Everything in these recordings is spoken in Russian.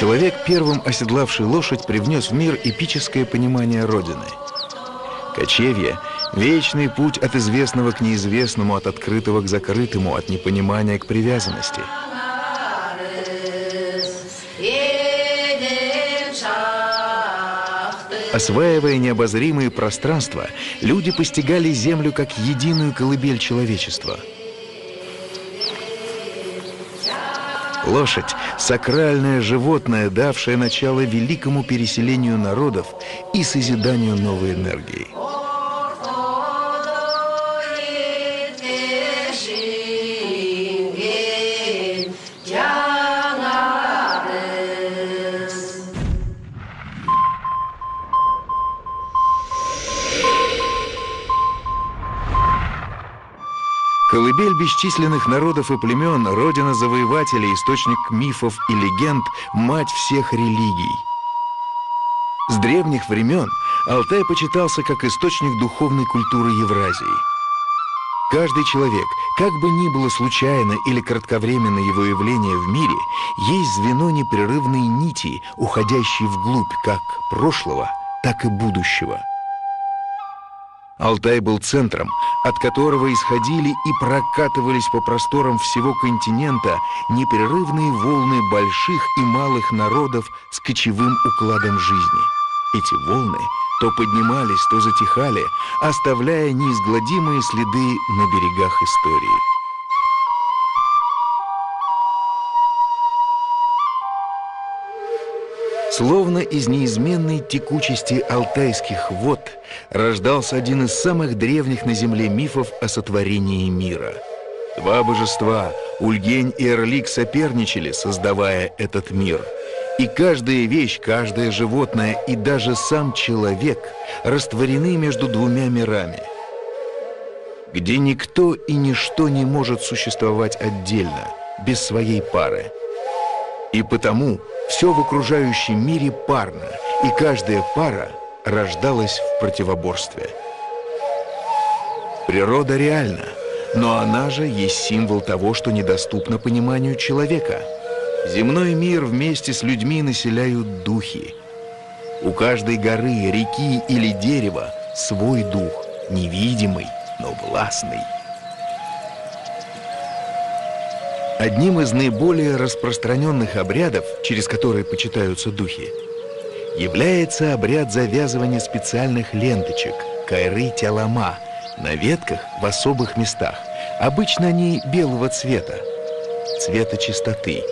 Человек, первым оседлавший лошадь, привнес в мир эпическое понимание Родины. Кочевье – вечный путь от известного к неизвестному, от открытого к закрытому, от непонимания к привязанности. Осваивая необозримые пространства, люди постигали землю как единую колыбель человечества. Лошадь – сакральное животное, давшее начало великому переселению народов и созиданию новой энергии. Колыбель бесчисленных народов и племен, родина завоевателей, источник мифов и легенд, мать всех религий. С древних времен Алтай почитался как источник духовной культуры Евразии. Каждый человек, как бы ни было случайно или кратковременно его явление в мире, есть звено непрерывной нити, уходящей вглубь как прошлого, так и будущего. Алтай был центром, от которого исходили и прокатывались по просторам всего континента непрерывные волны больших и малых народов с кочевым укладом жизни. Эти волны то поднимались, то затихали, оставляя неизгладимые следы на берегах истории. Словно из неизменной текучести алтайских вод рождался один из самых древних на земле мифов о сотворении мира. Два божества, Ульгень и Эрлик, соперничали, создавая этот мир. И каждая вещь, каждое животное и даже сам человек растворены между двумя мирами, где никто и ничто не может существовать отдельно, без своей пары. И потому все в окружающем мире парно, и каждая пара рождалась в противоборстве. Природа реальна, но она же есть символ того, что недоступно пониманию человека. Земной мир вместе с людьми населяют духи. У каждой горы, реки или дерева свой дух, невидимый, но властный. Одним из наиболее распространенных обрядов, через которые почитаются духи, является обряд завязывания специальных ленточек кайры-тялама на ветках в особых местах. Обычно они белого цвета, цвета чистоты.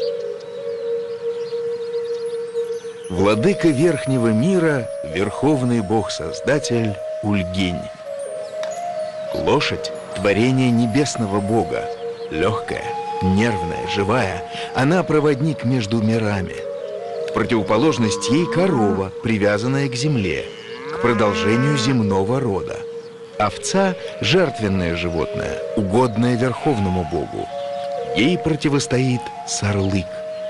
Владыка Верхнего мира, Верховный Бог-Создатель Ульгень. Лошадь – творение небесного Бога, легкая, нервная, живая, она проводник между мирами. В противоположность ей корова, привязанная к земле, к продолжению земного рода. Овца – жертвенное животное, угодное Верховному Богу. Ей противостоит сарлык,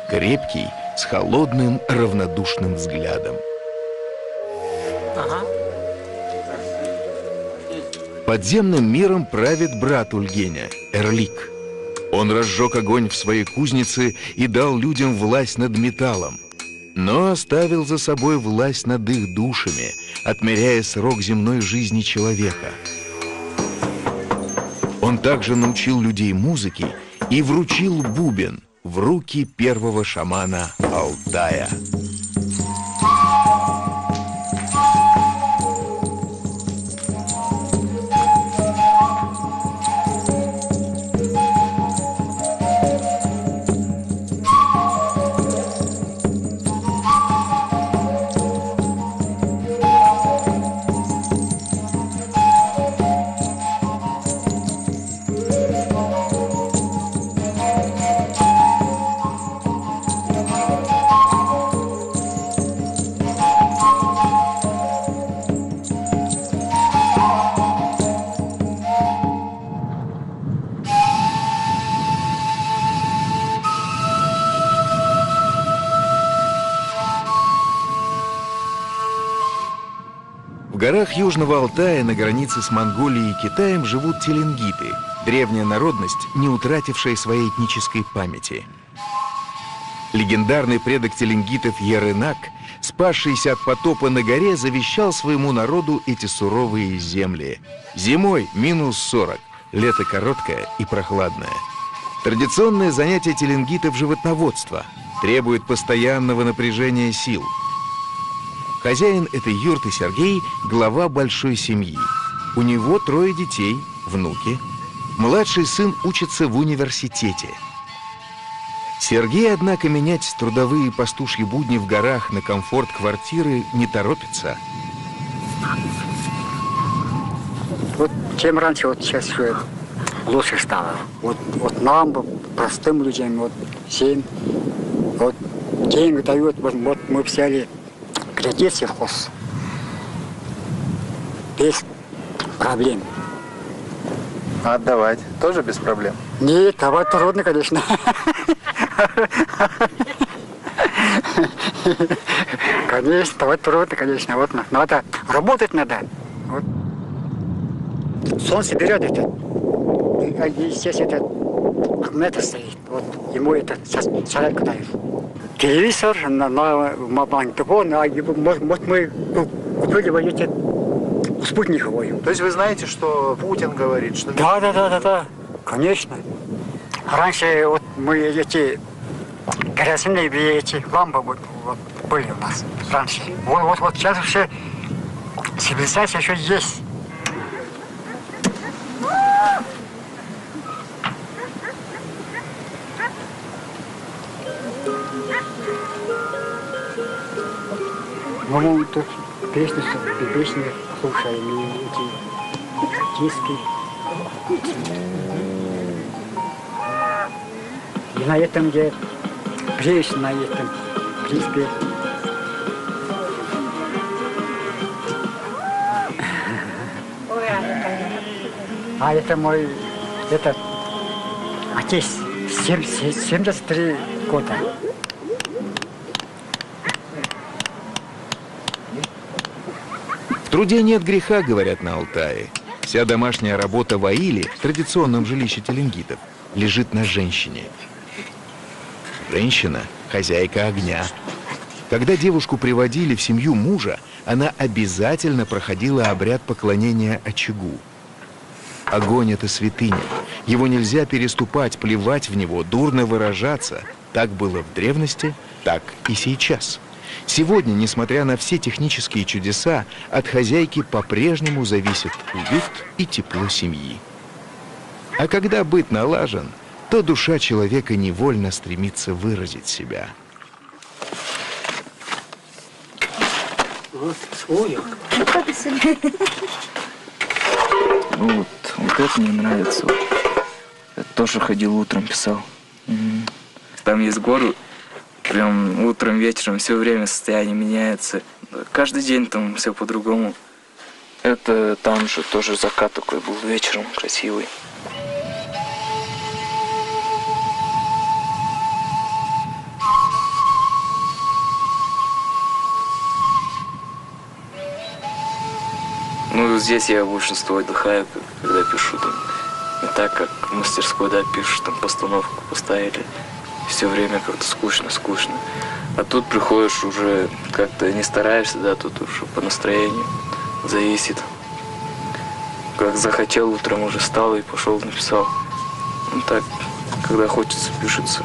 крепкий, с холодным, равнодушным взглядом. Подземным миром правит брат Ульгеня, Эрлик. Он разжег огонь в своей кузнице и дал людям власть над металлом, но оставил за собой власть над их душами, отмеряя срок земной жизни человека. Он также научил людей музыке и вручил бубен в руки первого шамана Алтая. В горах Южного Алтая на границе с Монголией и Китаем живут теленгиты, древняя народность, не утратившая своей этнической памяти. Легендарный предок теленгитов Ярынак, спасшийся от потопа на горе, завещал своему народу эти суровые земли. Зимой минус 40, лето короткое и прохладное. Традиционное занятие теленгитов – животноводство, требует постоянного напряжения сил. Хозяин этой юрты Сергей – глава большой семьи. У него 3 детей, внуки. Младший сын учится в университете. Сергей, однако, менять трудовые пастушьи будни в горах на комфорт квартиры не торопится. Вот чем раньше, вот сейчас все лучше стало. Вот нам, простым людям, вот всем, вот деньги дают, вот мы взяли кредит сельхоз без проблем. А отдавать тоже без проблем? Нет, давать трудно, конечно. Конечно, давать трудно, конечно. Вот надо, работать надо. Вот. Солнце берет это. И здесь это метр стоит. Вот ему это зарядку дают. Телевизор, магнитофон, может мы купили вот эти спутниковую. То есть вы знаете, что Путин говорит, что... Да, конечно. Раньше вот мы эти керосиновые эти лампы вот были у нас раньше. Вот сейчас уже цивилизация еще есть. Мы тут песни слушаем, и эти диски. И на этом, где прежде на этом диске. А это мой, отец, 73 года. В труде нет греха, говорят на Алтае. Вся домашняя работа в аиле, традиционном жилище теленгитов, лежит на женщине. Женщина – хозяйка огня. Когда девушку приводили в семью мужа, она обязательно проходила обряд поклонения очагу. Огонь – это святыня. Его нельзя переступать, плевать в него, дурно выражаться. Так было в древности, так и сейчас. Сегодня, несмотря на все технические чудеса, от хозяйки по-прежнему зависит уют и тепло семьи. А когда быт налажен, то душа человека невольно стремится выразить себя. Ну вот это мне нравится. Я тоже ходил утром, писал. Там есть горы, прям утром, вечером, все время состояние меняется. Каждый день там все по-другому. Это там же тоже закат такой был вечером, красивый. Ну, здесь я большинство отдыхаю, когда пишу там. Не так, как в мастерской, да, пишешь, там постановку поставили. Все время как-то скучно. А тут приходишь уже как-то не стараешься, да, тут уже по настроению зависит. Как захотел, утром уже встал и пошел, написал. Ну так, когда хочется, пишется.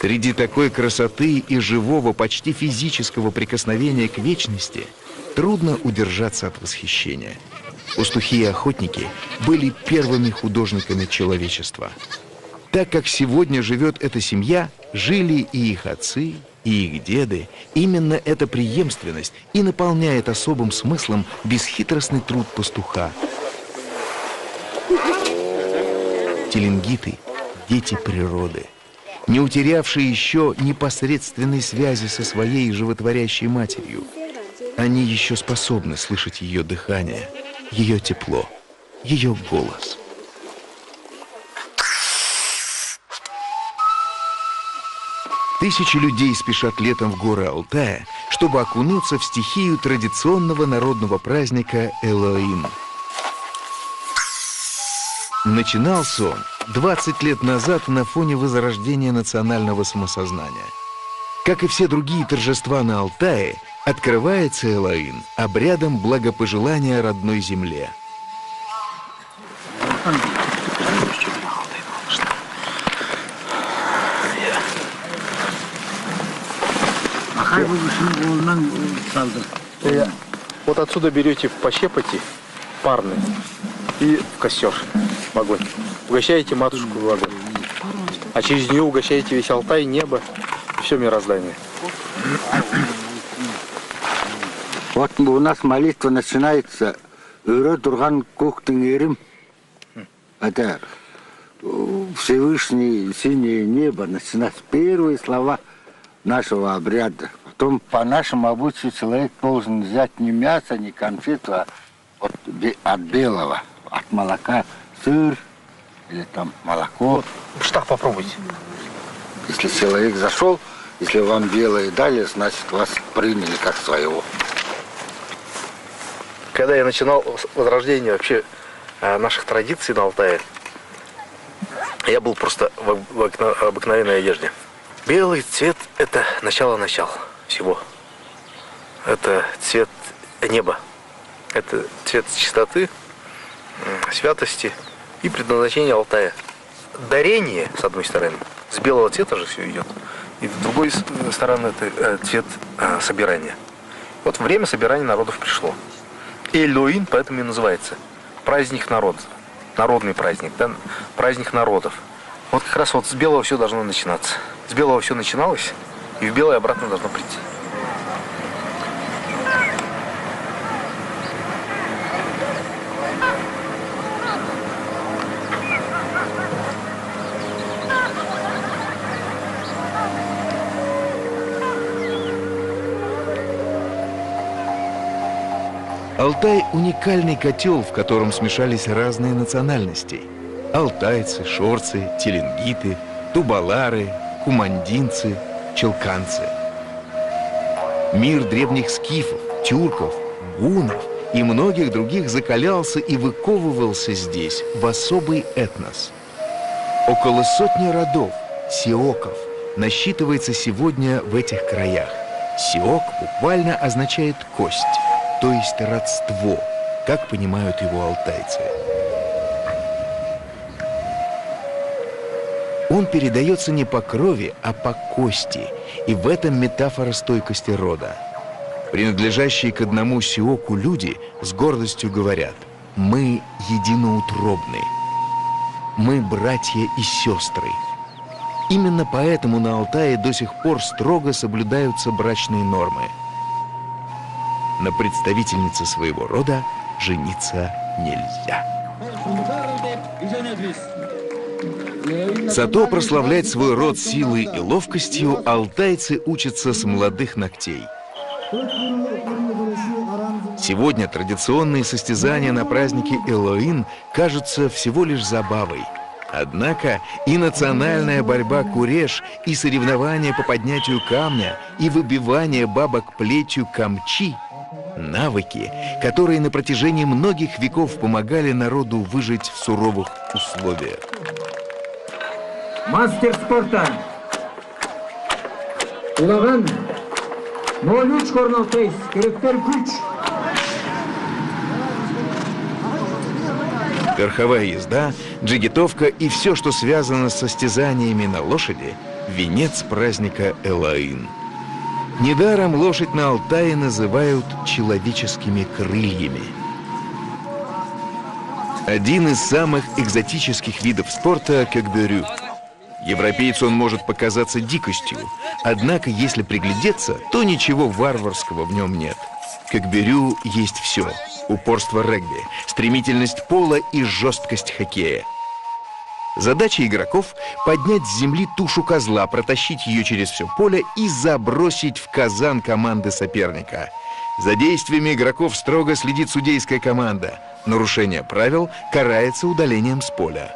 Среди такой красоты и живого, почти физического прикосновения к вечности трудно удержаться от восхищения. Пастухи и охотники были первыми художниками человечества. Так так как сегодня живет эта семья, жили и их отцы, и их деды. Именно эта преемственность и наполняет особым смыслом бесхитростный труд пастуха. Теленгиты – дети природы, не утерявшие еще непосредственной связи со своей животворящей матерью. Они еще способны слышать ее дыхание, ее тепло, ее голос. Тысячи людей спешат летом в горы Алтая, чтобы окунуться в стихию традиционного народного праздника Элоин. Начинался он 20 лет назад на фоне возрождения национального самосознания. Как и все другие торжества на Алтае, открывается Элоин обрядом благопожелания родной земле. Вот отсюда берете по щепоти парный и в костер, в огонь. Угощаете матушку в огонь. А через нее угощаете весь Алтай, небо и все мироздание. Вот у нас молитва начинается «Урод-Дурган Кухтынгерим». Это Всевышний синее небо, начинается первые слова нашего обряда. Потом по нашему обычаю человек должен взять не мясо, не конфету, а вот от белого, от молока сыр или там молоко. Вот, штах попробуйте. Если человек зашел, если вам белое дали, значит вас приняли как своего. Когда я начинал возрождение вообще наших традиций на Алтае, я был просто в обыкновенной одежде. Белый цвет – это начало всего. Это цвет неба. Это цвет чистоты, святости и предназначения Алтая. Дарение, с одной стороны, с белого цвета же все идет. И с другой стороны, это цвет собирания. Вот время собирания народов пришло. И Элоин поэтому и называется праздник народа. Народный праздник, да? Праздник народов. Вот как раз вот с белого все должно начинаться. С белого все начиналось, и в белое обратно должно прийти. Алтай – уникальный котел, в котором смешались разные национальности. Алтайцы, шорцы, теленгиты, тубалары, кумандинцы, челканцы. Мир древних скифов, тюрков, гуннов и многих других закалялся и выковывался здесь в особый этнос. Около сотни родов, сиоков, насчитывается сегодня в этих краях. Сиок буквально означает «кость», то есть родство, как понимают его алтайцы. Он передается не по крови, а по кости, и в этом метафора стойкости рода. Принадлежащие к одному сиоку люди с гордостью говорят: «Мы единоутробны, мы братья и сестры». Именно поэтому на Алтае до сих пор строго соблюдаются брачные нормы. На представительнице своего рода жениться нельзя. Зато прославлять свой род силой и ловкостью алтайцы учатся с молодых ногтей. Сегодня традиционные состязания на празднике Элоин кажутся всего лишь забавой. Однако и национальная борьба куреш, и соревнования по поднятию камня, и выбивание бабок плетью камчи – навыки, которые на протяжении многих веков помогали народу выжить в суровых условиях. Мастер спорта. Улаган. 03 Корналтайс. Керектер күч. Верховая езда, джигитовка и все, что связано с состязаниями на лошади – венец праздника Элоин. Недаром лошадь на Алтае называют человеческими крыльями. Один из самых экзотических видов спорта – кэгберю. Европейцу он может показаться дикостью, однако, если приглядеться, то ничего варварского в нем нет. К Экберю есть все: упорство регби, стремительность пола и жесткость хоккея. Задача игроков – поднять с земли тушу козла, протащить ее через все поле и забросить в казан команды соперника. За действиями игроков строго следит судейская команда. Нарушение правил карается удалением с поля.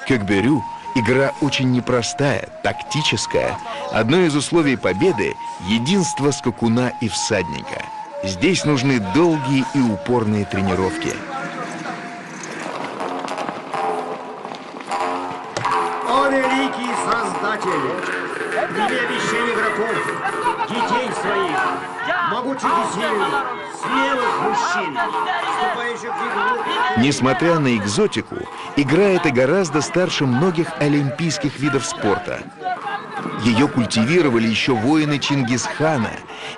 К Экберю игра очень непростая, тактическая. Одно из условий победы – единство скакуна и всадника. Здесь нужны долгие и упорные тренировки. О, великий Создатель! Прими обещание игроков, детей своих, могучих и сильных, смелых мужчин, вступающих в игру. Несмотря на экзотику, игра эта гораздо старше многих олимпийских видов спорта. Ее культивировали еще воины Чингисхана,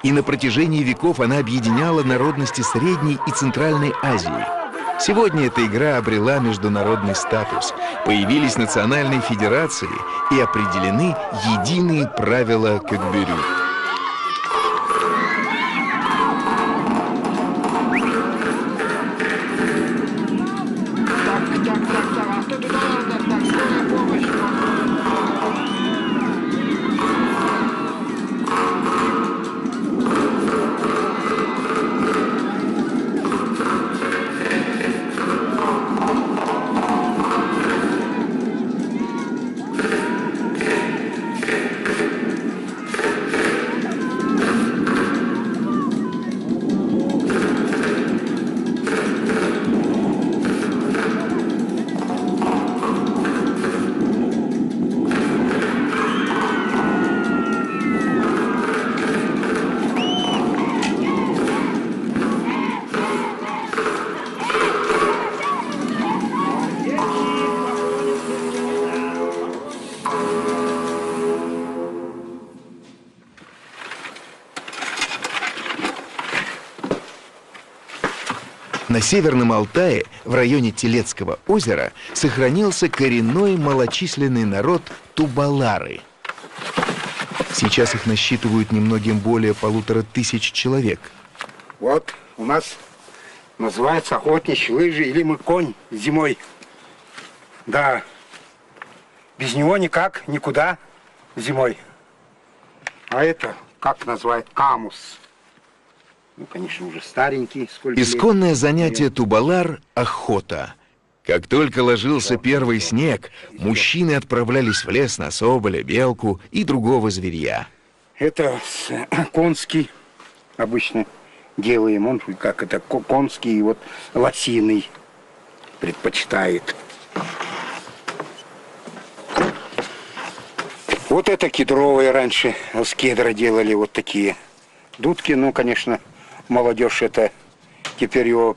и на протяжении веков она объединяла народности Средней и Центральной Азии. Сегодня эта игра обрела международный статус, появились национальные федерации и определены единые правила к Экберю. На Северном Алтае, в районе Телецкого озера, сохранился коренной малочисленный народ тубалары. Сейчас их насчитывают немногим более 1500 человек. Вот у нас называется охотничьи лыжи или мы конь зимой. Да, без него никак, никуда зимой. А это, как называют, камус. Ну, конечно, уже старенький. Исконное занятие тубалар – охота. Как только ложился первый снег, мужчины отправлялись в лес на соболя, белку и другого зверья. Это конский обычно делаем. Он как это конский, вот лосиный предпочитает. Вот это кедровые раньше с кедра делали вот такие дудки. Ну, конечно, молодежь это теперь его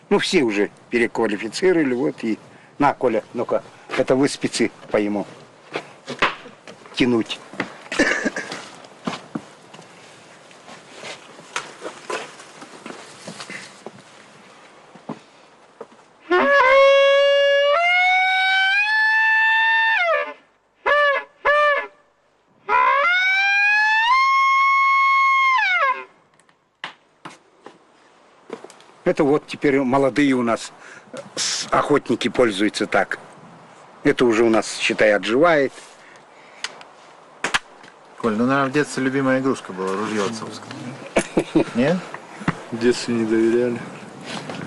ну, все уже переквалифицировали. Вот и на, Коля, ну-ка, это вы спецы по ему тянуть. Это вот теперь молодые у нас охотники пользуются так. Это уже у нас, считай, отживает. Коль, ну, наверное, в детстве любимая игрушка была ружье отцовское. Нет? В детстве не доверяли.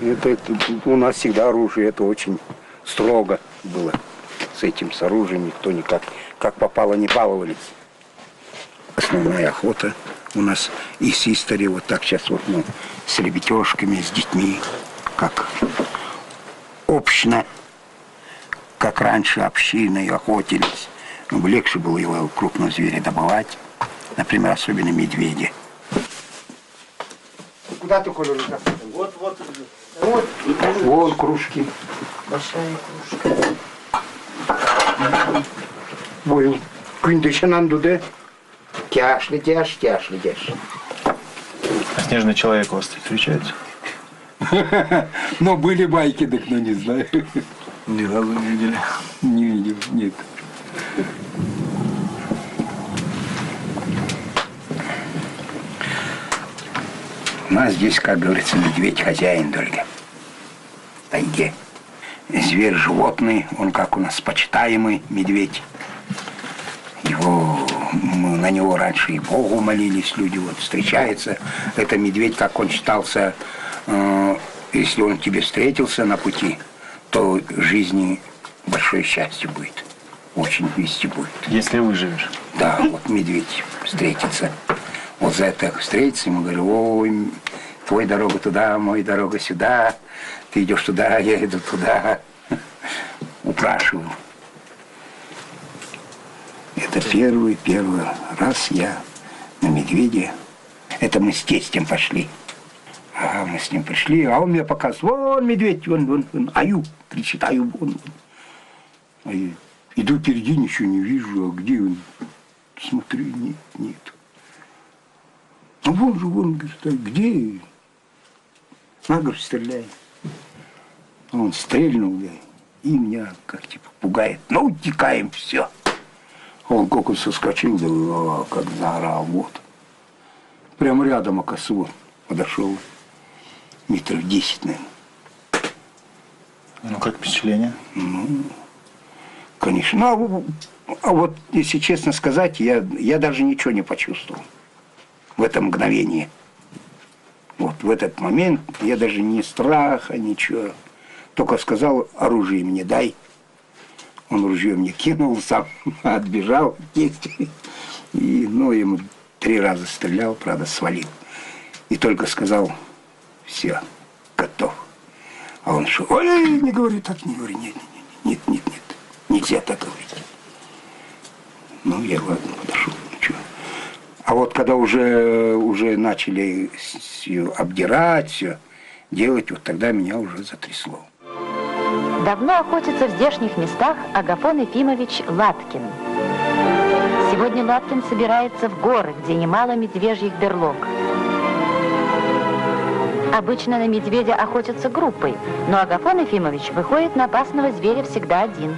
Это у нас всегда оружие, это очень строго было. С этим, с оружием никто никак, как попало, не баловались. Основная охота у нас и с истории вот так сейчас вот, ну, с ребятешками, с детьми, как общно, как раньше общиной охотились. Ну, легче было его крупного зверя добывать, например, особенно медведя. Куда ты, Коля, уже? Вот. Вон кружки. Большая кружка. Ой, күндеше нандуды. Тяжли. А снежный человек у вас встречается? Но были байки, так, но не знаю. Ни разу не видели. Не видел, нет. У нас здесь, как говорится, медведь хозяин только. В тайге. Зверь животный, он как у нас почитаемый медведь. Мы на него раньше и Богу молились, люди вот встречаются. Это медведь, как он считался, если он тебе встретился на пути, то в жизни большое счастье будет. Очень вести будет. Если выживешь. Да, вот медведь встретится. Вот за это встретиться, ему говорю: ой, твой дорога туда, мой дорога сюда, ты идешь туда, я иду туда. Упрашивал. Это первый раз я на медведя. Это мы с тестем пошли. А мы с ним пришли, а он мне показывает: вон медведь, вон, аю, кричит, аю, вон. А я иду впереди, ничего не вижу, а где он? Смотрю, нет. А вон же, говорит, а где? На, говорит, стреляй. А он стрельнул, да, и меня как типа пугает. Ну, утекаем, все. А он как он соскочил, да, как заорал, вот. Прямо рядом, оказывается, вот, подошел. Метров 10, наверное. Ну, как впечатление? Ну, конечно. Ну, а вот, если честно сказать, я даже ничего не почувствовал в это мгновение. Вот в этот момент я даже ни страха, ничего. Только сказал: оружие мне дай. Он ружье мне кинул, сам отбежал. И, ну, ему 3 раза стрелял, правда, свалил. И только сказал: все, готов. А он что? Ой, не говори так, не говори, нет, нельзя так говорить. Ну, я, ладно, подошел, ничего. А вот когда уже начали обдирать все, делать, вот тогда меня уже затрясло. Давно охотится в здешних местах Агафон Ефимович Латкин. Сегодня Латкин собирается в горы, где немало медвежьих берлог. Обычно на медведя охотятся группой, но Агафон Ефимович выходит на опасного зверя всегда один.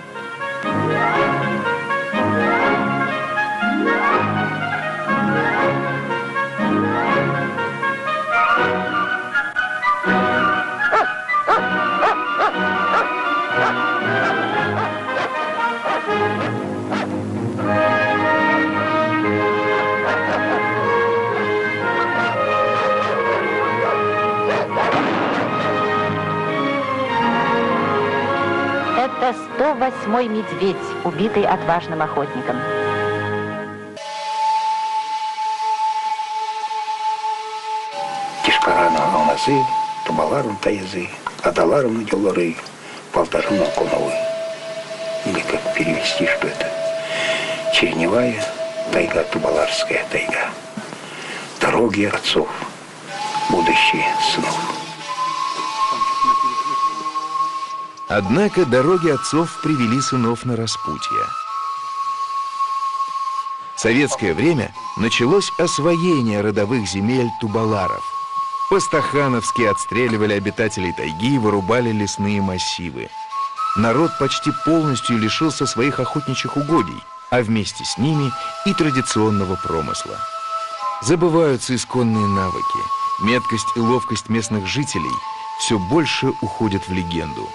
Это 108-й медведь, убитый отважным охотником. Тишкарана алмазы, тубаларун таязы, адаларун делары, полторун окуновы. Или как перевести, что это? Черневая тайга, тубаларская тайга. Дороги отцов, будущее сынов. Однако дороги отцов привели сынов на распутье. В советское время началось освоение родовых земель тубаларов. По-стахановски отстреливали обитателей тайги и вырубали лесные массивы. Народ почти полностью лишился своих охотничьих угодий, а вместе с ними и традиционного промысла. Забываются исконные навыки. Меткость и ловкость местных жителей все больше уходят в легенду.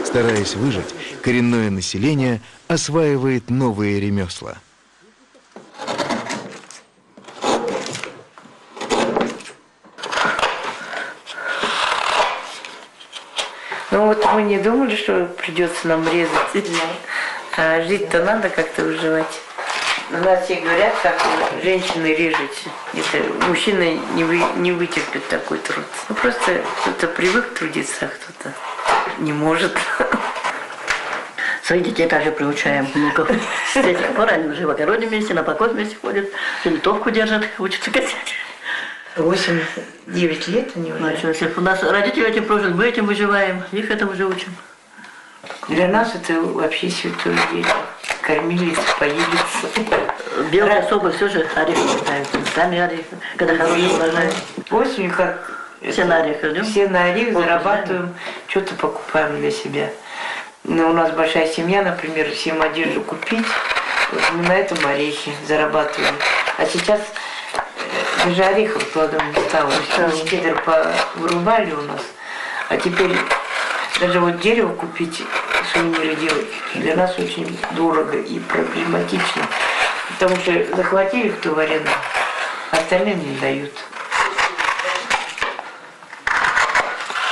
Стараясь выжить, коренное население осваивает новые ремесла. Ну вот мы не думали, что придется нам резать. А жить-то надо как-то выживать. У нас все говорят, как женщины режете. Это мужчина не вытерпит такой труд. Ну просто кто-то привык трудиться, а кто-то не может. Своих детей также приучаем внуков. С этих пор они уже в огороде вместе, на покос вместе ходят, винтовку держат, учатся косять. 8-9 лет они уже. У нас родители этим прожили, мы этим выживаем, их этому уже учим. Для нас это вообще святое дело. Кормились, поились. Белые особо все же орехи считаются. Сами орехи, когда хорошие урожай. Осенью как все на орех идем. Все на орех зарабатываем, что-то покупаем для себя. Ну, у нас большая семья, например, всем одежду купить, вот мы на этом орехи зарабатываем. А сейчас даже орехов кладом не стало. Кедр вырубали у нас, а теперь даже вот дерево купить, сувениры делать, для нас очень дорого и проблематично. Потому что захватили кто в аренду, остальным не дают.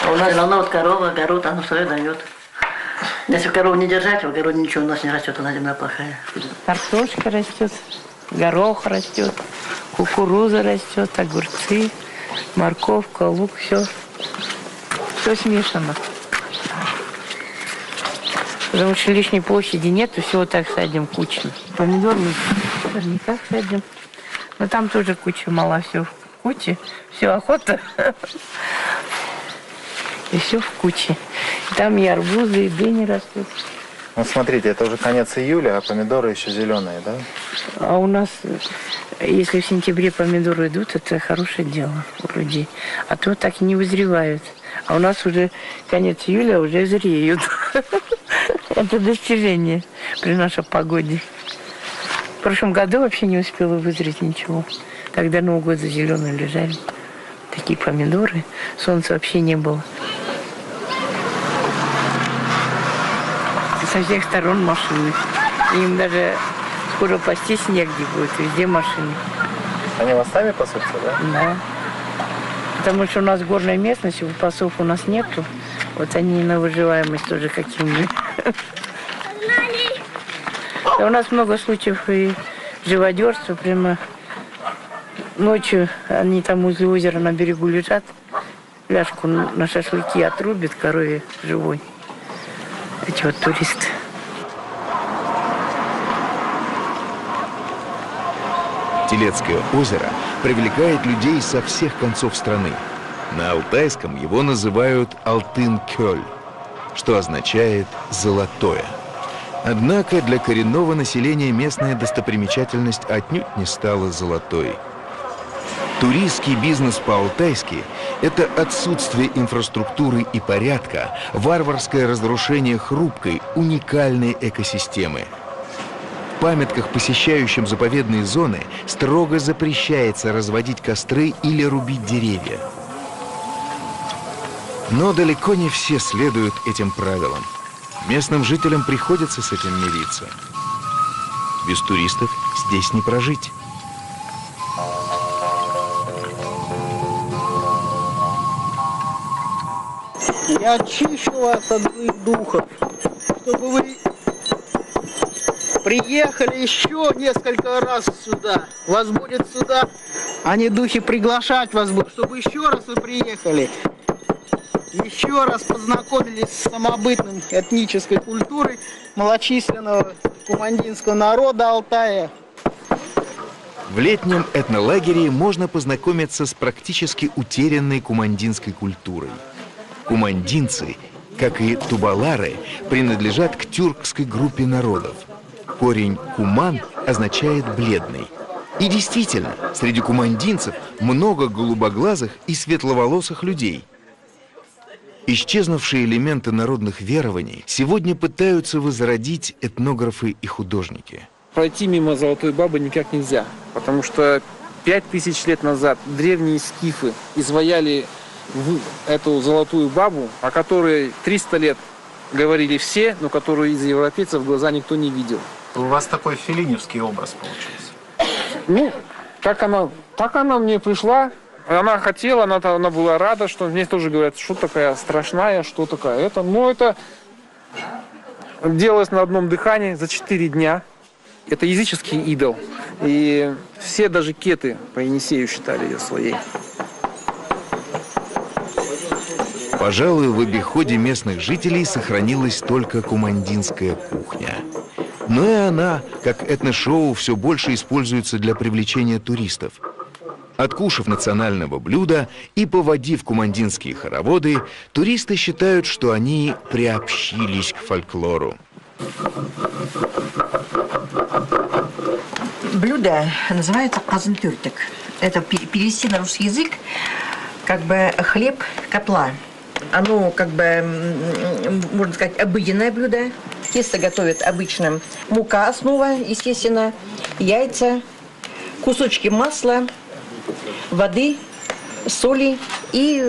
А у нас все равно вот корова, огород, оно свое дает. Если корову не держать, в огороде ничего у нас не растет, она земля плохая. Картошка растет, горох растет, кукуруза растет, огурцы, морковка, лук, все. Все смешано. Потому что лишней площади нет, и все вот так садим кучно. Помидор мы в парниках садим. Но там тоже куча мала, все в куче, все охота. И все в куче. И там и арбузы, и дыни растут. Вот смотрите, это уже конец июля, а помидоры еще зеленые, да? А у нас, если в сентябре помидоры идут, это хорошее дело у людей. А то так и не вызревают. А у нас уже конец июля, уже зреют. Это достижение при нашей погоде. В прошлом году вообще не успела вызреть ничего. Тогда Новый год за зеленые лежали. Такие помидоры. Солнца вообще не было. Со всех сторон машины. Им даже скоро пастись негде будет. Везде машины. Они вас сами пасутся, да? Да. Потому что у нас горная местность, пасов у нас нету. Вот они на выживаемость тоже какие-нибудь. Да, у нас много случаев и живодерства. Прямо ночью они там возле озера на берегу лежат. Ляжку на шашлыки отрубят корове живой. Эти вот туристы. Телецкое озеро привлекает людей со всех концов страны. На алтайском его называют Алтын-Кёль, что означает «золотое». Однако для коренного населения местная достопримечательность отнюдь не стала золотой. Туристский бизнес по-алтайски – это отсутствие инфраструктуры и порядка, варварское разрушение хрупкой, уникальной экосистемы. В памятках, посещающим заповедные зоны, строго запрещается разводить костры или рубить деревья. Но далеко не все следуют этим правилам. Местным жителям приходится с этим мириться. Без туристов здесь не прожить. Я очищу вас от злых духов, чтобы вы приехали еще несколько раз сюда. Вас будет сюда, они духи приглашать вас будут, чтобы еще раз вы приехали. Еще раз познакомились с самобытным этнической культурой малочисленного кумандинского народа Алтая. В летнем этнолагере можно познакомиться с практически утерянной кумандинской культурой. Кумандинцы, как и тубалары, принадлежат к тюркской группе народов. Корень «куман» означает «бледный». И действительно, среди кумандинцев много голубоглазых и светловолосых людей. Исчезнувшие элементы народных верований сегодня пытаются возродить этнографы и художники. Пройти мимо Золотой Бабы никак нельзя, потому что 5000 лет назад древние скифы изваяли эту Золотую Бабу, о которой 300 лет говорили все, но которую из европейцев глаза никто не видел. У вас такой феллиневский образ получился. Ну, так она мне пришла. Она хотела, она была рада, что мне тоже говорят, что такая страшная, что такая это. Но это делалось на одном дыхании за 4 дня. Это языческий идол. И все даже кеты по Енисею считали ее своей. Пожалуй, в обиходе местных жителей сохранилась только кумандинская кухня. Но и она, как этношоу, все больше используется для привлечения туристов. Откушав национального блюда и поводив кумандинские хороводы, туристы считают, что они приобщились к фольклору. Блюдо называется казантюртик. Это перевести на русский язык как бы хлеб котла. оно как бы, можно сказать, обыденное блюдо. Тесто готовят обычно. Мука основа, естественно, яйца, кусочки масла, воды, соли и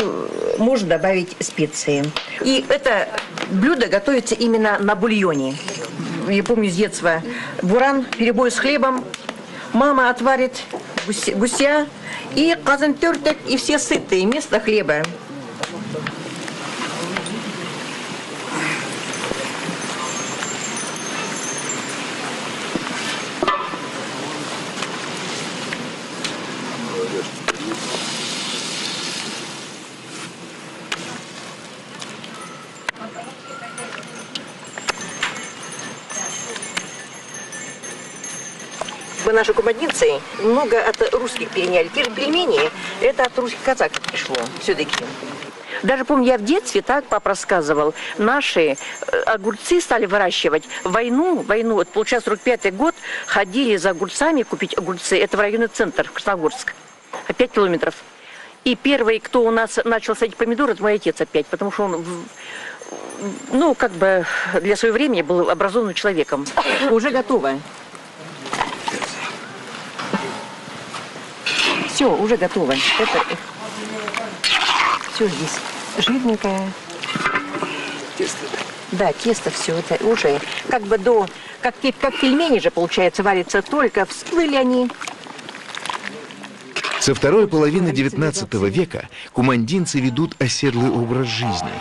можно добавить специи. И это блюдо готовится именно на бульоне. Я помню с детства. Буран, перебой с хлебом. Мама отварит гуся и казан терток, и все сытые вместо хлеба. Наши кумадинцы много от русских переняли. Те же пельмени, это от русских казаков пришло все-таки. Даже помню, я в детстве, так папа рассказывал, наши огурцы стали выращивать. Войну, вот получается 45-й год, ходили за огурцами купить огурцы. Это в районный центр, Красногорск. 5 километров. И первый, кто у нас начал садить помидоры, это мой отец опять, потому что он, ну, как бы для своего времени был образованным человеком. Уже готово. Все, уже готово. Это все здесь жирненькое. Тесто. Да, тесто все это уже как бы как пельмени же, получается, варится, только всплыли они. Со второй половины XIX века кумандинцы ведут оседлый образ жизни.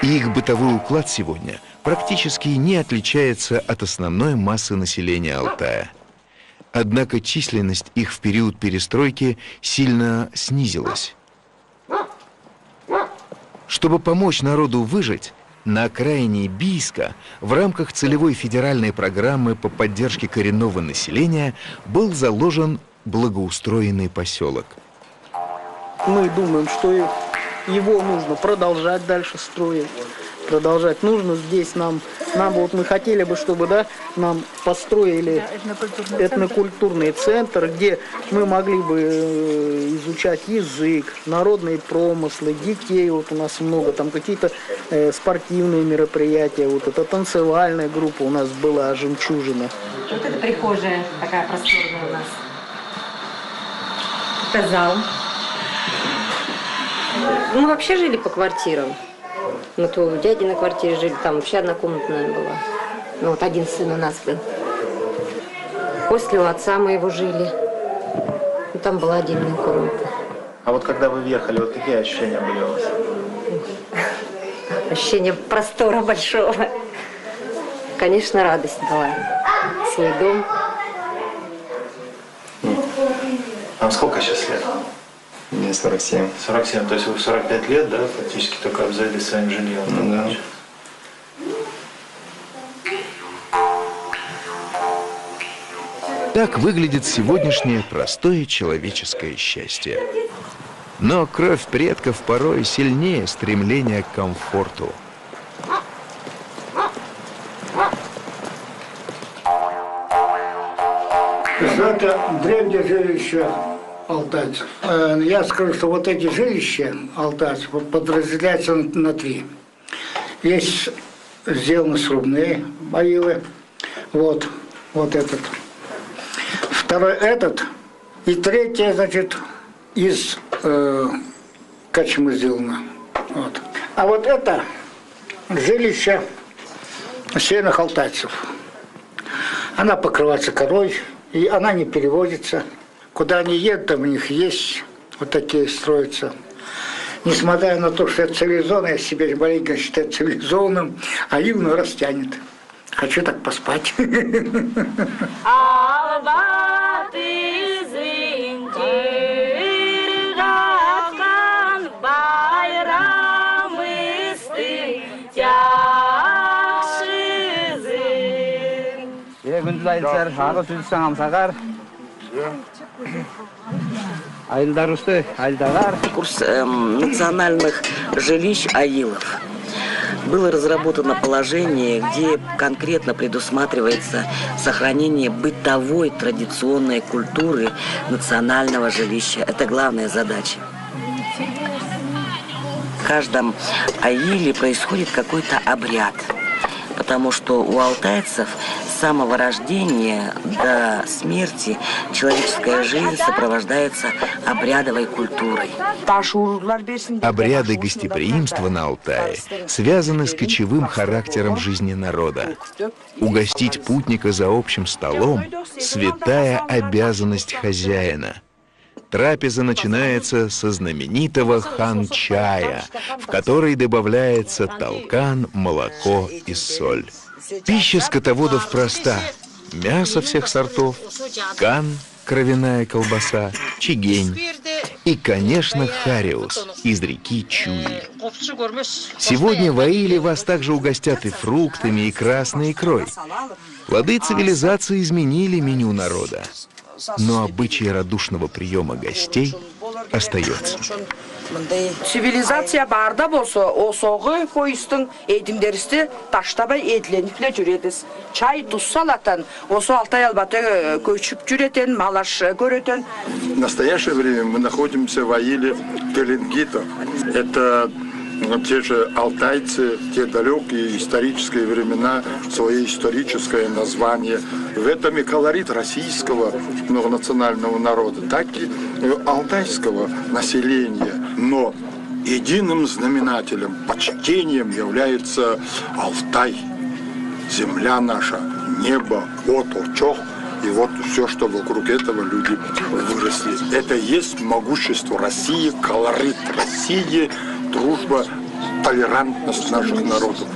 И их бытовой уклад сегодня практически не отличается от основной массы населения Алтая. Однако численность их в период перестройки сильно снизилась. Чтобы помочь народу выжить, на окраине Бийска в рамках целевой федеральной программы по поддержке коренного населения был заложен благоустроенный поселок. Мы думаем, что его нужно продолжать дальше строить. Продолжать нужно здесь нам вот мы хотели бы, чтобы, да, нам построили этнокультурный центр, где мы могли бы изучать язык, народные промыслы, детей вот у нас много, там какие-то спортивные мероприятия, вот это танцевальная группа у нас была, «Жемчужина». Вот это прихожая такая просторная у нас. Это зал. Мы вообще жили по квартирам. Мы то у дяди на квартире жили, там вообще однокомнатная была. Ну вот один сын у нас был. После у отца моего жили. Ну, там была отдельная комната. А вот когда вы въехали, вот какие ощущения были у вас? Ощущение простора большого. Конечно, радость была. Свой дом. Вам сколько сейчас лет? Мне 47. 47, то есть вы в 45 лет, да, фактически только обзавелись своим жильем? Ну, да. Так выглядит сегодняшнее простое человеческое счастье. Но кровь предков порой сильнее стремления к комфорту. Это древнее жилище алтайцев. Я скажу, что вот эти жилища алтайцев подразделяются на три. Есть сделаны срубные могилы. Вот этот. Второй этот. И третье, значит, из качмы сделано. Вот. А вот это жилище северных алтайцев. Она покрывается корой, и она не переводится. Куда они едут, там у них есть вот такие строятся. Несмотря на то, что это цивилизованно, я себя маленько считаю цивилизованным, а юно растянет. Хочу так поспать. Курс национальных жилищ аилов. Было разработано положение, где конкретно предусматривается сохранение бытовой традиционной культуры национального жилища. Это главная задача. в каждом аиле происходит какой-то обряд. Потому что у алтайцев с самого рождения до смерти человеческая жизнь сопровождается обрядовой культурой. Обряды гостеприимства на Алтае связаны с кочевым характером жизни народа. Угостить путника за общим столом – святая обязанность хозяина. Трапеза начинается со знаменитого хан-чая, в который добавляется толкан, молоко и соль. Пища скотоводов проста. Мясо всех сортов, кан, кровяная колбаса, чигень и, конечно, хариус из реки Чуи. Сегодня в аиле вас также угостят и фруктами, и красной икрой. Плоды цивилизации изменили меню народа, но обычай радушного приема гостей остается. Цивилизация барда болса, осоғы қойыстың едімдерісті таштабай еділеніпле жүредіз. Чай тұз салатын, осы Алтай албаты көшіп жүретін, малаш көретін. В настоящее время мы находимся в аиле Теленгита. Это те же алтайцы, те далекие исторические времена, свое историческое название. В этом и колорит российского многонационального народа, так и алтайского населения. Но единым знаменателем, почтением является Алтай, земля наша, небо, вот очох. И вот все, что вокруг этого люди выросли. Это и есть могущество России, колорит России, дружба, толерантность наших народов.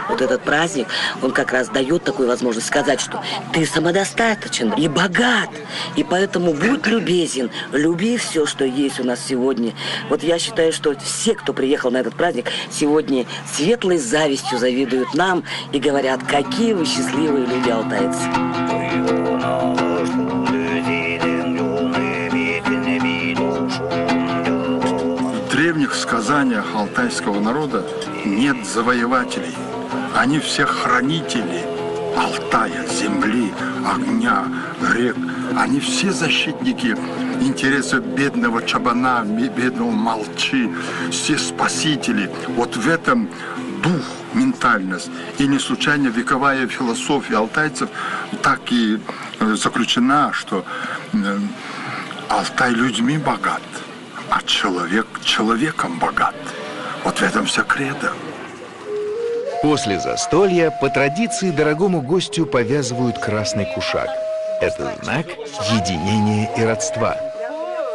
Вот этот праздник, он как раз дает такую возможность сказать, что ты самодостаточен и богат. И поэтому будь любезен, люби все, что есть у нас сегодня. Вот я считаю, что все, кто приехал на этот праздник, сегодня светлой завистью завидуют нам и говорят, какие вы счастливые люди, алтайцы. В древних сказаниях алтайского народа нет завоевателей. Они все хранители Алтая, земли, огня, рек. Они все защитники интересов бедного чабана, бедного молчи, все спасители. Вот в этом дух, ментальность. И не случайно вековая философия алтайцев так и заключена, что Алтай людьми богат, а человек человеком богат. Вот в этом вся кредо. После застолья по традиции дорогому гостю повязывают красный кушак. Это знак единения и родства.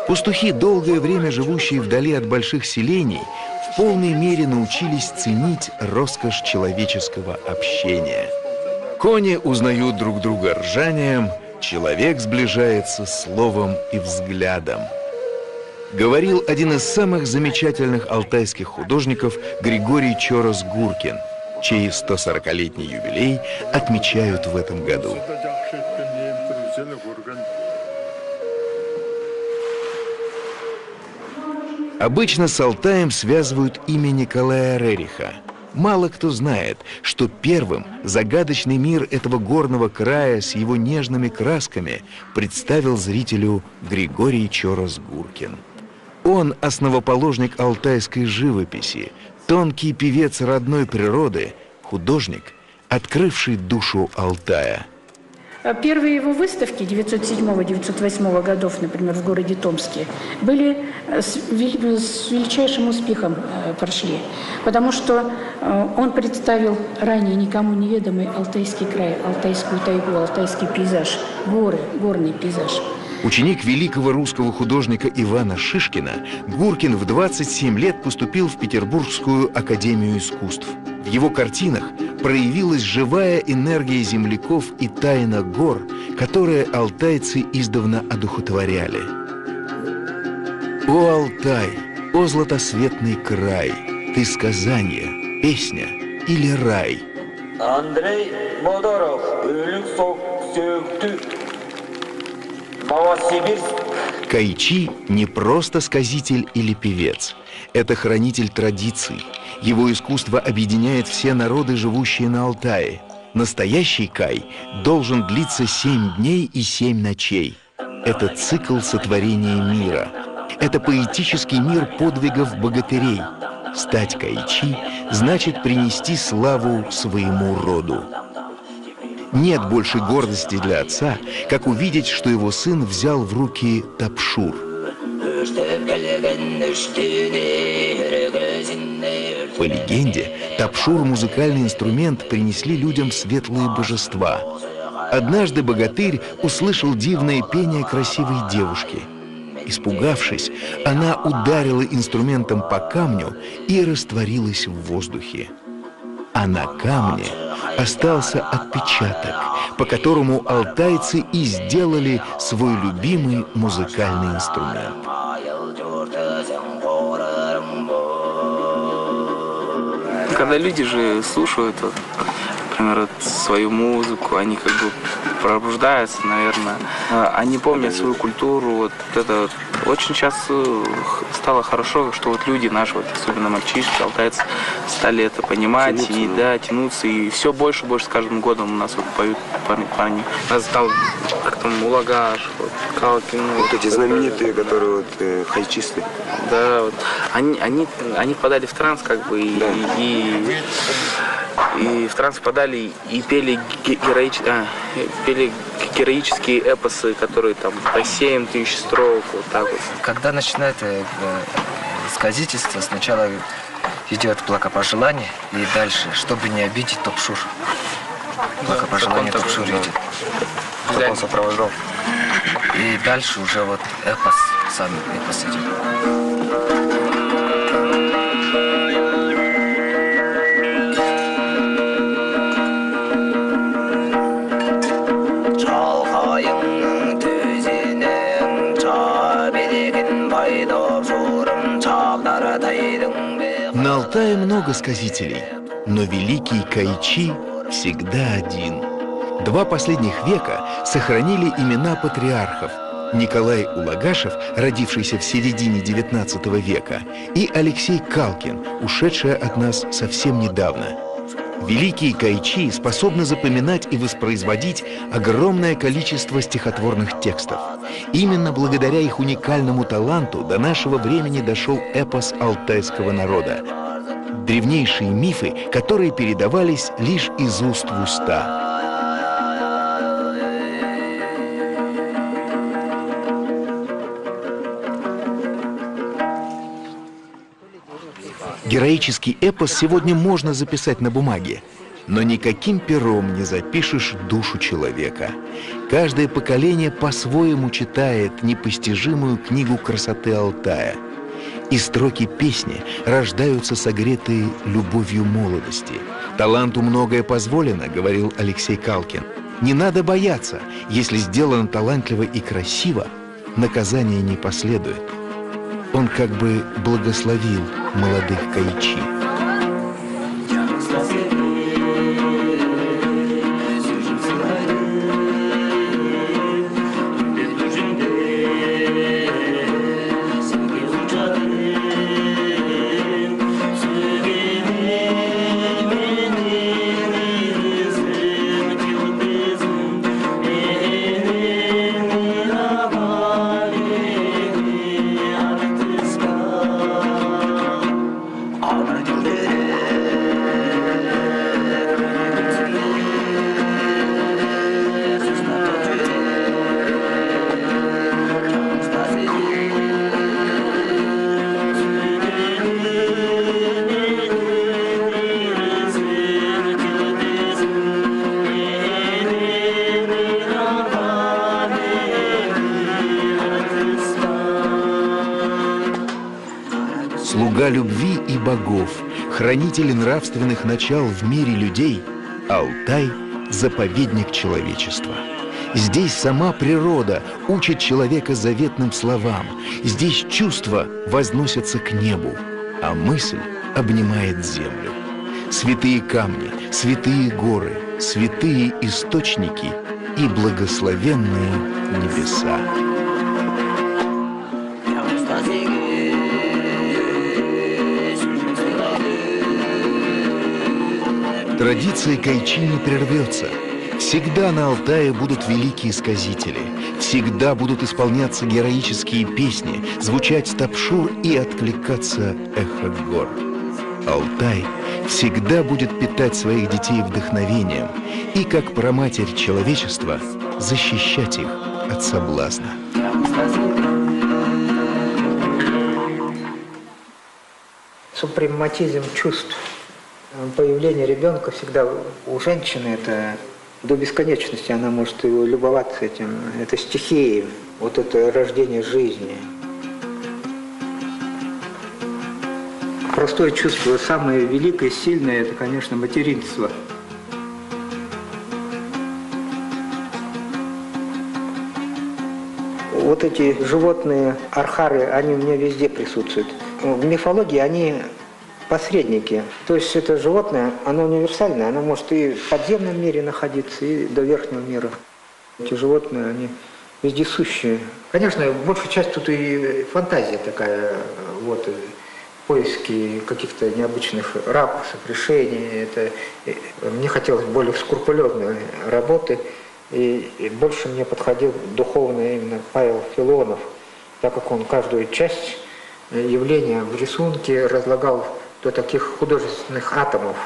Пастухи, долгое время живущие вдали от больших селений, в полной мере научились ценить роскошь человеческого общения. Кони узнают друг друга ржанием, человек сближается словом и взглядом. Говорил один из самых замечательных алтайских художников Григорий Чорос-Гуркин, чей 140-летний юбилей отмечают в этом году. Обычно с Алтаем связывают имя Николая Рериха. Мало кто знает, что первым загадочный мир этого горного края с его нежными красками представил зрителю Григорий Чорос-Гуркин. Он основоположник алтайской живописи, тонкий певец родной природы, художник, открывший душу Алтая. Первые его выставки 907-908 годов, например, в городе Томске, были с величайшим успехом прошли, потому что он представил ранее никому неведомый Алтайский край, Алтайскую тайгу, алтайский пейзаж, горы, горный пейзаж. Ученик великого русского художника Ивана Шишкина, Гуркин в 27 лет поступил в Петербургскую академию искусств. В его картинах проявилась живая энергия земляков и тайна гор, которые алтайцы издавна одухотворяли. О, Алтай, о, златосветный край, ты сказание, песня или рай? Андрей Модоров, Новосибирск. Кайчи не просто сказитель или певец. Это хранитель традиций. Его искусство объединяет все народы, живущие на Алтае. Настоящий кай должен длиться 7 дней и 7 ночей. Это цикл сотворения мира. Это поэтический мир подвигов богатырей. Стать кайчи значит принести славу своему роду. Нет больше гордости для отца, как увидеть, что его сын взял в руки тапшур. По легенде, тапшур, музыкальный инструмент, принесли людям светлые божества. Однажды богатырь услышал дивное пение красивой девушки. Испугавшись, она ударила инструментом по камню и растворилась в воздухе. А на камне остался отпечаток, по которому алтайцы и сделали свой любимый музыкальный инструмент. Когда люди же слушают, вот, например, свою музыку, они как бы пробуждаются, наверное. Они помнят свою культуру. Вот это вот. Очень сейчас стало хорошо, что вот люди наши, вот, особенно мальчишки, алтайцы, стали это понимать и да, тянуться. И все больше и больше с каждым годом у нас вот поют парни. У нас там как там Улагаш, вот, Калкин. Вот эти знаменитые, которые вот хайчисты. Да, вот. Они впадали в транс, как бы, и в транс впадали и пели героические эпосы, которые там по 7000 строк, вот так вот. Когда начинает сказительство, сначала идет благопожелание, и дальше, чтобы не обидеть тапшур. Благопожелание тапшур идет. Чтобы он сопровождал. И дальше уже вот эпос, сам эпос идет. На Алтае много сказителей, но великий кайчи всегда один. 2 последних века сохранили имена патриархов: Николай Улагашев, родившийся в середине XIX века, и Алексей Калкин, ушедший от нас совсем недавно. Великие кайчи способны запоминать и воспроизводить огромное количество стихотворных текстов. Именно благодаря их уникальному таланту до нашего времени дошел эпос алтайского народа. Древнейшие мифы, которые передавались лишь из уст в уста. Героический эпос сегодня можно записать на бумаге, но никаким пером не запишешь душу человека. Каждое поколение по-своему читает непостижимую книгу красоты Алтая. И строки песни рождаются согретые любовью молодости. «Таланту многое позволено», — говорил Алексей Калкин. «Не надо бояться, если сделано талантливо и красиво, наказание не последует». Он как бы благословил молодых кайчи. Слуга любви и богов, хранитель нравственных начал в мире людей, Алтай – заповедник человечества. Здесь сама природа учит человека заветным словам. Здесь чувства возносятся к небу, а мысль обнимает землю. Святые камни, святые горы, святые источники и благословенные небеса. Традиция кайчи не прервется. Всегда на Алтае будут великие сказители. Всегда будут исполняться героические песни, звучать тапшур и откликаться эхо гор. Алтай всегда будет питать своих детей вдохновением и, как праматерь человечества, защищать их от соблазна. Супрематизм чувств. Появление ребенка всегда у женщины это до бесконечности. Она может его любоваться этим. Это стихия, вот это рождение жизни. Простое чувство, самое великое, сильное, это, конечно, материнство. Вот эти животные, архары, они у меня везде присутствуют. В мифологии они посредники. То есть это животное, оно универсальное, оно может и в подземном мире находиться, и до верхнего мира. Эти животные, они вездесущие. Конечно, большая часть тут и фантазия такая, вот, поиски каких-то необычных ракурсов, решений. Это, мне хотелось более скрупулезной работы, и больше мне подходил духовно именно Павел Филонов, так как он каждую часть явления в рисунке разлагал до таких художественных атомов.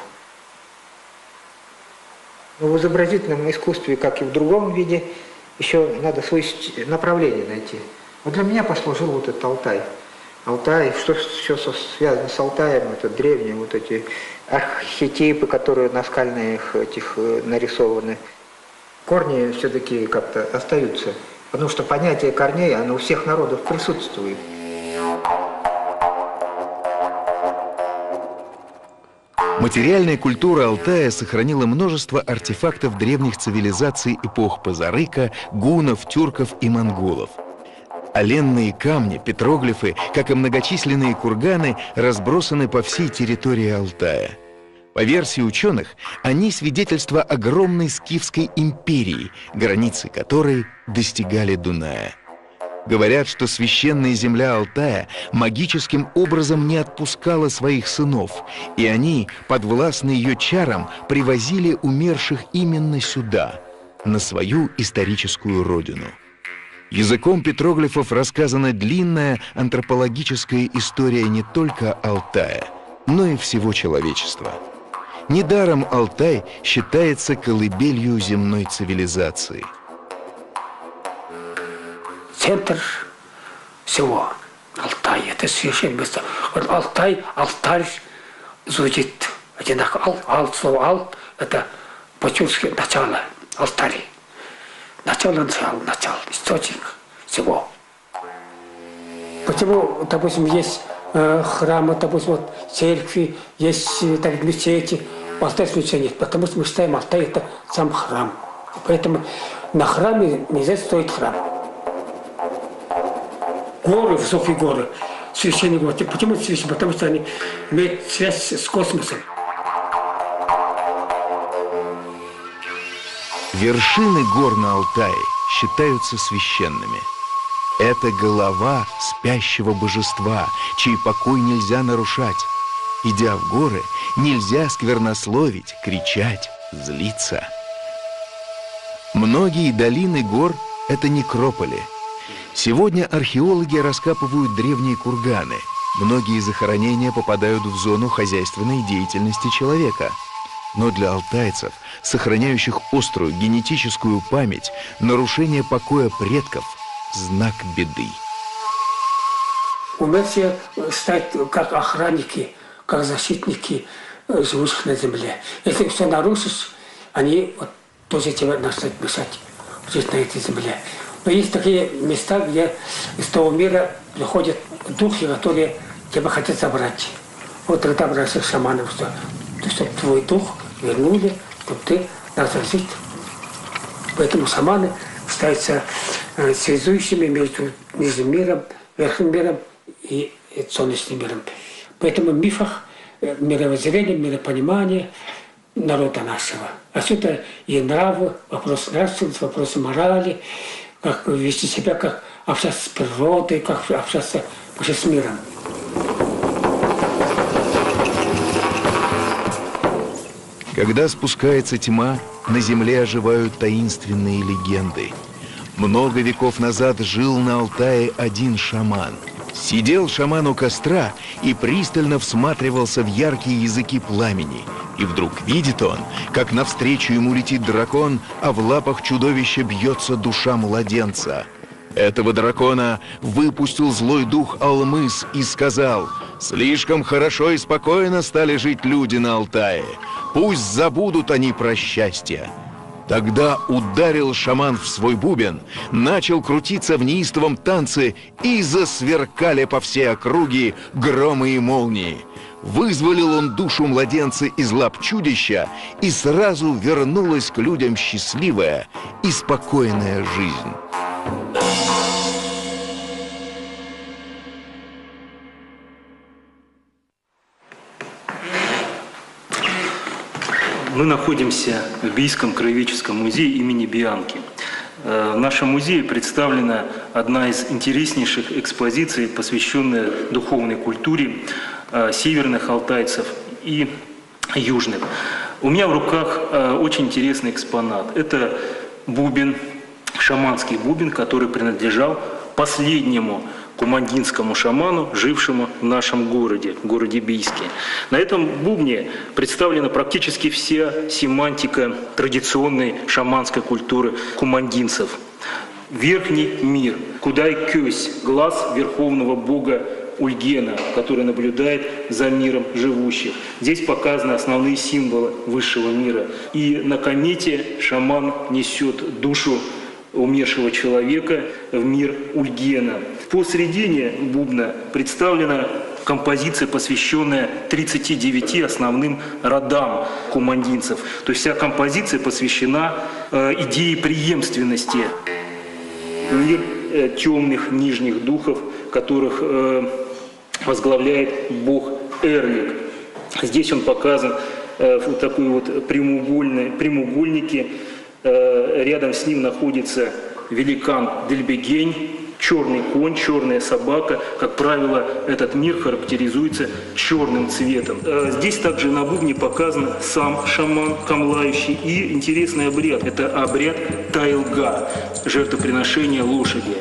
Но в изобразительном искусстве, как и в другом виде, еще надо свое направление найти. Вот для меня послужил вот этот Алтай. Алтай, что связано с Алтаем, это древние вот эти архетипы, которые на скальных этих нарисованы. Корни все-таки как-то остаются, потому что понятие корней, оно у всех народов присутствует. Материальная культура Алтая сохранила множество артефактов древних цивилизаций эпох Пазарыка, гуннов, тюрков и монголов. Оленные камни, петроглифы, как и многочисленные курганы, разбросаны по всей территории Алтая. По версии ученых, они свидетельство огромной скифской империи, границы которой достигали Дуная. Говорят, что священная земля Алтая магическим образом не отпускала своих сынов, и они, подвластные ее чарам, привозили умерших именно сюда, на свою историческую родину. Языком петроглифов рассказана длинная антропологическая история не только Алтая, но и всего человечества. Недаром Алтай считается колыбелью земной цивилизации. Центр всего Алтай, это священное место. Вот Алтай, алтарь звучит одинаково. Слово «ал» – это по-тюркски начало, алтарь. Начало, источник всего. Почему, допустим, есть храмы, допустим, вот, церкви, есть так, мечети, в Алтае ничего нет, потому что мы считаем, Алтай – это сам храм. Поэтому на храме нельзя строить храм. Горы, высокие горы, священные горы. Почему священные? Потому что они имеют связь с космосом. Вершины гор на Алтае считаются священными. Это голова спящего божества, чей покой нельзя нарушать. Идя в горы, нельзя сквернословить, кричать, злиться. Многие долины гор – это некрополи. Сегодня археологи раскапывают древние курганы. Многие захоронения попадают в зону хозяйственной деятельности человека. Но для алтайцев, сохраняющих острую генетическую память, нарушение покоя предков – знак беды. У нас все стать как охранники, как защитники живущих на земле. Если все нарушишь, они вот, тоже тебе начнут мешать жить на этой земле. Но есть такие места, где из того мира приходят духи, которые тебя хотят забрать. Вот тогда обращаются к шаманам, что чтобы твой дух вернули, чтобы ты начал жить. Поэтому шаманы считаются связующими между нижним миром, верхним миром и солнечным миром. Поэтому в мифах мировоззрение, миропонимание народа нашего. Отсюда и нравы, вопросы нравственности, вопросы морали, как вести себя, как общаться с природой, как общаться вообще с миром. Когда спускается тьма, на земле оживают таинственные легенды. Много веков назад жил на Алтае один шаман. Сидел шаман у костра и пристально всматривался в яркие языки пламени. И вдруг видит он, как навстречу ему летит дракон, а в лапах чудовища бьется душа младенца. Этого дракона выпустил злой дух Алмыз и сказал: «Слишком хорошо и спокойно стали жить люди на Алтае. Пусть забудут они про счастье». Тогда ударил шаман в свой бубен, начал крутиться в неистовом танце, и засверкали по всей округе громы и молнии. Вызволил он душу младенца из лап чудища, и сразу вернулась к людям счастливая и спокойная жизнь. Мы находимся в Бийском краеведческом музее имени Бианки. В нашем музее представлена одна из интереснейших экспозиций, посвященная духовной культуре северных алтайцев и южных. У меня в руках очень интересный экспонат. Это бубен, шаманский бубен, который принадлежал последнему кумандинскому шаману, жившему в нашем городе Бийске. На этом бубне представлена практически вся семантика традиционной шаманской культуры кумандинцев. Верхний мир, Кудай-Кёсь, глаз верховного бога Ульгена, который наблюдает за миром живущих. Здесь показаны основные символы высшего мира. И на комете шаман несет душу умершего человека в мир Ульгена. Посредине бубна представлена композиция, посвященная 39 основным родам кумандинцев. То есть вся композиция посвящена идее преемственности. Мир темных нижних духов, которых возглавляет бог Эрлик. Здесь он показан в такой вот прямоугольнике. Рядом с ним находится великан Дельбегень, черный конь, черная собака. Как правило, этот мир характеризуется черным цветом. Здесь также на бубне показан сам шаман камлающий и интересный обряд. Это обряд тайлга, жертвоприношение лошади.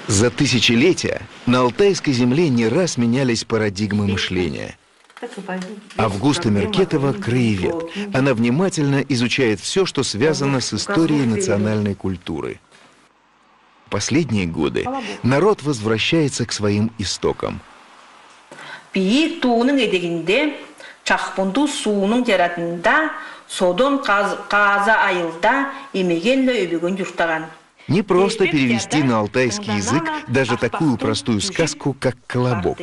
За тысячелетия на алтайской земле не раз менялись парадигмы мышления. Августа Меркетова – краевед. Она внимательно изучает все, что связано с историей национальной культуры. В последние годы народ возвращается к своим истокам. Не просто перевести на алтайский язык даже такую простую сказку, как «Колобок».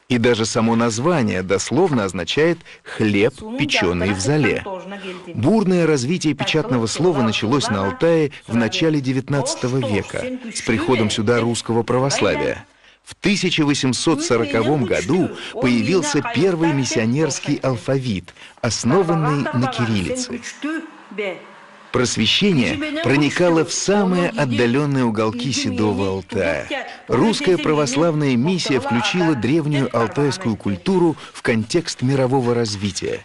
И даже само название дословно означает «хлеб, печеный в золе». Бурное развитие печатного слова началось на Алтае в начале XIX века с приходом сюда русского православия. В 1840 году появился первый миссионерский алфавит, основанный на кириллице. Просвещение проникало в самые отдаленные уголки Седого Алтая. Русская православная миссия включила древнюю алтайскую культуру в контекст мирового развития.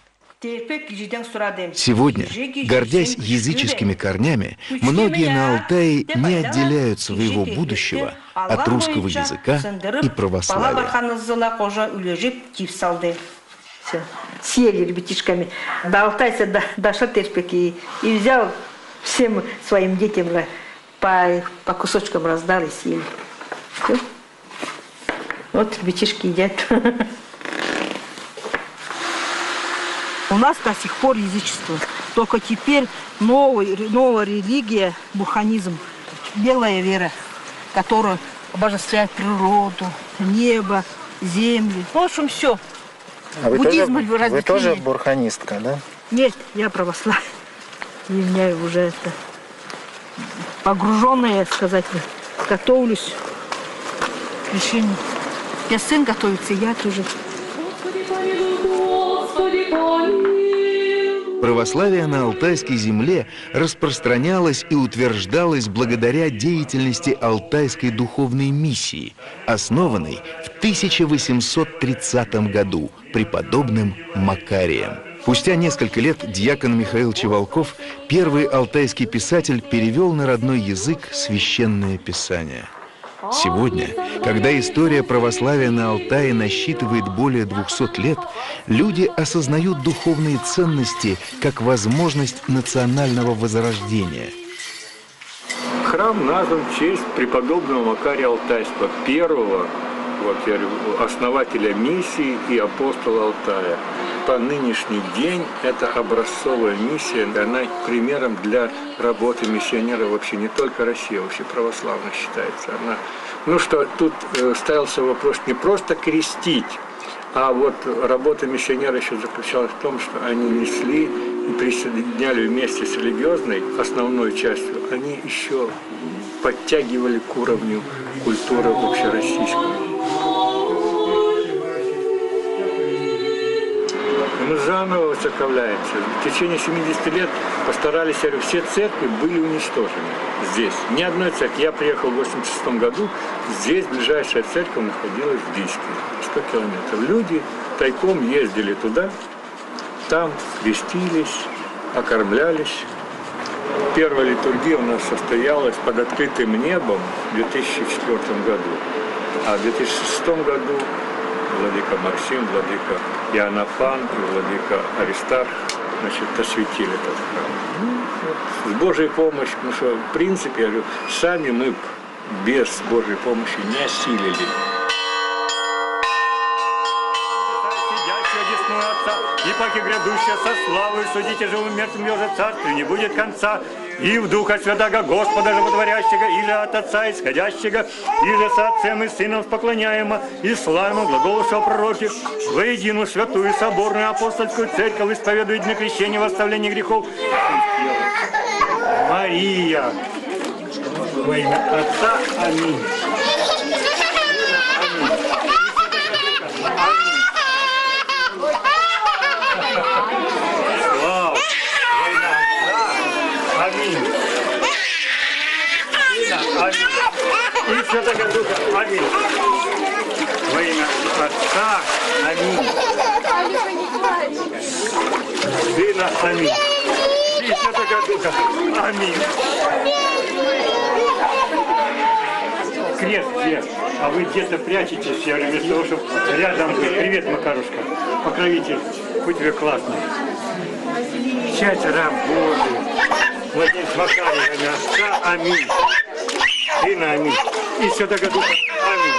Сегодня, гордясь языческими корнями, многие на Алтае не отделяют своего будущего от русского языка и православия. Все. Съели ребятишками. До Алтайца дошел терпеки и взял всем своим детям по кусочкам раздал и съели. Все. Вот ребятишки едят. У нас до сих пор язычество. Только теперь новая религия, буханизм, белая вера, которая обожествляет природу, небо, землю. В общем, все. А вы тоже бурханистка, да? Нет, я православная. И у меня уже это погруженная, сказать, готовлюсь к решению. Я сын готовится, я тоже. Православие на Алтайской земле распространялось и утверждалось благодаря деятельности Алтайской духовной миссии, основанной в 1830 году преподобным Макарием. Спустя несколько лет дьякон Михаил Чевалков, первый алтайский писатель, перевел на родной язык священное писание. Сегодня, когда история православия на Алтае насчитывает более 200 лет, люди осознают духовные ценности как возможность национального возрождения. Храм назван в честь преподобного Макария Алтайского, первого основателя миссии и апостола Алтая. По нынешний день это образцовая миссия, она примером для работы миссионера вообще не только Россия, вообще православных считается. Тут ставился вопрос не просто крестить, а вот работа миссионера еще заключалась в том, что они несли и присоединяли вместе с религиозной основной частью, они еще подтягивали к уровню культуры общероссийской. Мы заново воцерковляемся. В течение 70 лет постарались, все церкви были уничтожены здесь. Ни одной церкви. Я приехал в 86 году, здесь ближайшая церковь находилась в Бийске, 100 километров. Люди тайком ездили туда, там крестились, окормлялись. Первая литургия у нас состоялась под открытым небом в 2004 году. А в 2006 году владыка Максим, владыка Иоаннафан и владыка Аристарх, осветили этот храм. С Божьей помощью, потому что, в принципе, я говорю, сами мы без Божьей помощи не осилили. И паки грядущая со славой судите живым мертвым его же царству, не будет конца. И в Духа Святаго Господа Животворящего, или от Отца Исходящего, и же с Отцем и Сыном споклоняемо, и славимо глаголуша пророки, воединую святую соборную апостольскую церковь исповедует на крещение в оставлении грехов. Мария, во имя Отца, аминь. И Святого Духа, аминь. Во имя Отца, аминь. Сына, аминь. И Святого Духа, аминь. Крест где? А вы где-то прячетесь, я говорю, вместо того, чтобы рядом быть. Привет, Макарушка. Покровитель, будь тебе классный. Счастье, раб Божий. Владимир Макарий, во имя Отца, аминь. Сына, аминь. И Святого Духа, аминь.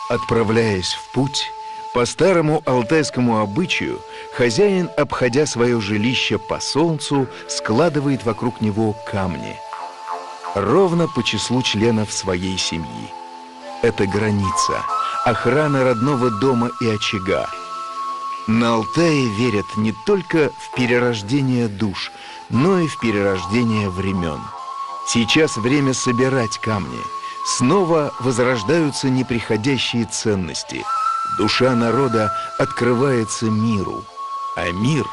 Отправляясь в путь, по старому алтайскому обычаю, хозяин, обходя свое жилище по солнцу, складывает вокруг него камни. Ровно по числу членов своей семьи. Это граница, охрана родного дома и очага. На Алтае верят не только в перерождение душ, но и в перерождение времен. Сейчас время собирать камни. Снова возрождаются неприходящие ценности. Душа народа открывается миру, а мир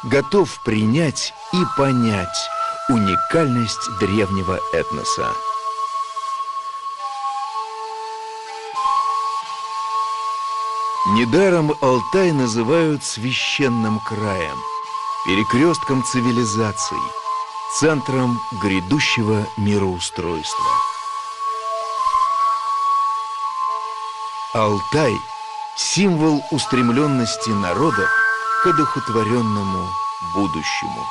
готов принять и понять уникальность древнего этноса. Недаром Алтай называют священным краем, перекрестком цивилизаций, центром грядущего мироустройства. Алтай – символ устремленности народов к одухотворенному будущему.